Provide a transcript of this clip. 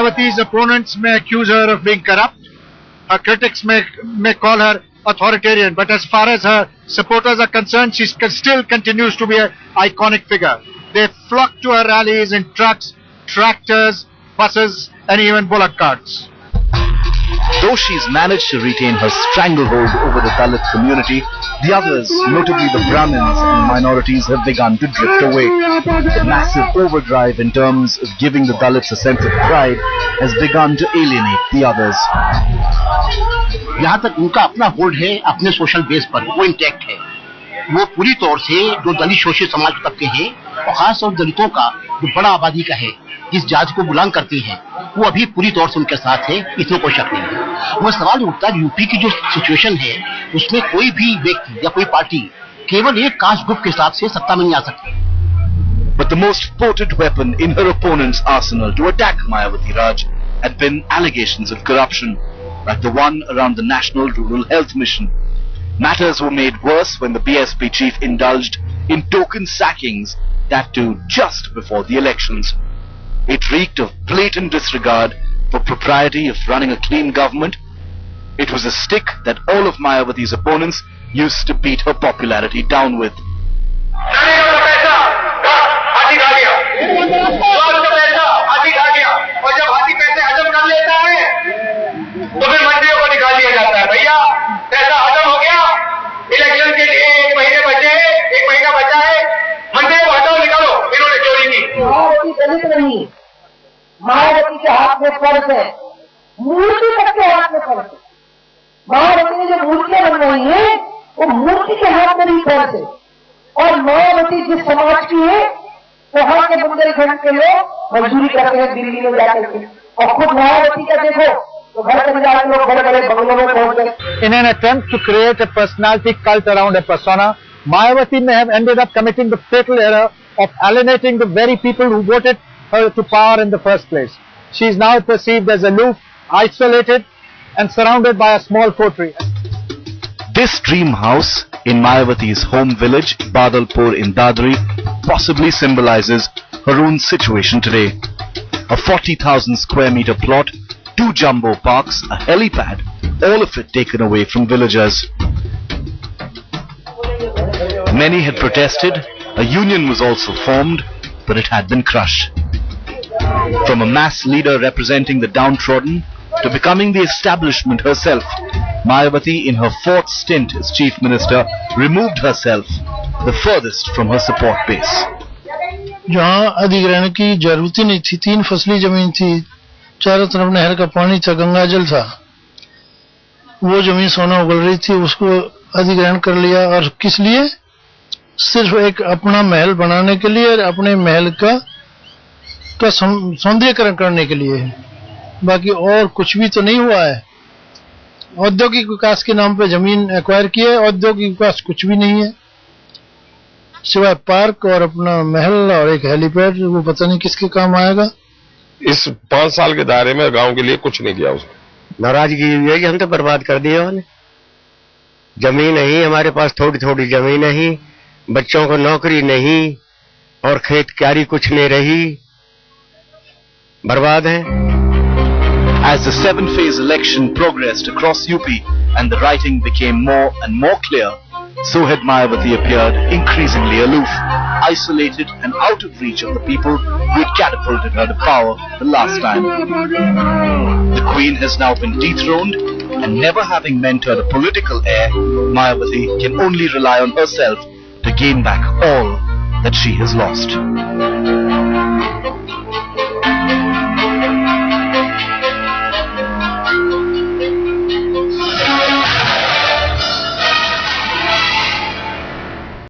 Mayawati's opponents may accuse her of being corrupt. Her critics may call her authoritarian, but as far as her supporters are concerned, she still continues to be an iconic figure. They flock to her rallies in trucks, tractors, buses, and even bullock carts. Though she's managed to retain her stranglehold over the Dalit community, the others, notably the Brahmins and minorities, have begun to drift away. The massive overdrive in terms of giving the Dalits a sense of pride has begun to alienate the others. यहाँ तक उनका अपना hold है अपने social base पर, वो intact है। वो पूरी तौर से जो दलित शोषित समाज तबके हैं और खास तौर दलितों का जो बड़ा आबादी का है, जिस जाति को गुलाम करती है, वो अभी पूरी तौर से उनके साथ है, इसमें कोई शक नहीं है। वो सवाल उठता है यूपी की जो सिचुएशन है उसमें कोई भी व्यक्ति या कोई पार्टी केवल एक कास्ट ग्रुप के हिसाब से सत्ता में नहीं आ सकती। But the most potent weapon in her opponent's arsenal to attack Mayawati Raj had been allegations of corruption, like the one around the National Rural Health Mission. Matters were made worse when the BSP chief indulged in token sackings, that too just before the elections. It reeked of blatant disregard for propriety of running a clean government. It was a stick that all of Mayawati's opponents used to beat her popularity down with. Mayawati के हाथ में purse है, मूर्ति तक के हाथ में purse है। मायावती ने जो मूर्तियां बनवाई है वो मूर्ति के हाथ में भी पर्स है। और मायावती जिस समाज की है वहां के बुंदेलखंड के लोग मजदूरी करते हैं दिल्ली में जाकर के, और खुद मायावती का देखो तो घर परिवार के लोग बड़े बड़े बंगलों में पहुंच गए। In an attempt to create a personality cult around a persona, Mayawati may have ended up committing the fatal error of alienating the very people who voted her to power in the first place. She is now perceived as aloof, isolated, and surrounded by a small coterie. This dream house in Mayawati's home village, Badalpur in Dadri, possibly symbolizes her own situation today. A 40,000 square meter plot, 2 jumbo parks, a helipad, all of it taken away from villagers. Many had protested, a union was also formed, but it had been crushed. From a mass leader representing the downtrodden to becoming the establishment herself, Mayawati, in her 4th stint as Chief Minister, removed herself the furthest from her support base. जहाँ अधिग्रहण की जरूरत ही नहीं थी, 3 फसली जमीन थी, चारों तरफ नहर का पानी था, गंगा जल था, वो जमीन सोना उगल रही थी, उसको अधिग्रहण कर लिया। और किस लिए? सिर्फ एक अपना महल बनाने के लिए, अपने महल का सौंदर्यीकरण करने के लिए, बाकी और कुछ भी तो नहीं हुआ है। औद्योगिक विकास के नाम पे जमीन एक्वायर की है, औद्योगिक विकास कुछ भी नहीं है सिवाय पार्क और अपना महल और एक हेलीपैड, वो पता नहीं किसके काम आएगा। इस 5 साल के दायरे में गांव के लिए कुछ नहीं किया उसने। नाराजगी हुई है कि हम तो बर्बाद कर दिए उन्होंने। जमीन नहीं हमारे पास, थोड़ी थोड़ी जमीन नहीं, बच्चों को नौकरी नहीं और खेत क्यारी कुछ नहीं रही, बर्बाद हैं। As the 7-phase election progressed across UP and the writing became more and more clear, so had Mayawati appeared increasingly aloof, isolated and out of reach of the people who had catapulted her to power the last time. The Queen has now been dethroned, and never having mentored a political heir, Mayawati can only rely on herself to gain back all that she has lost.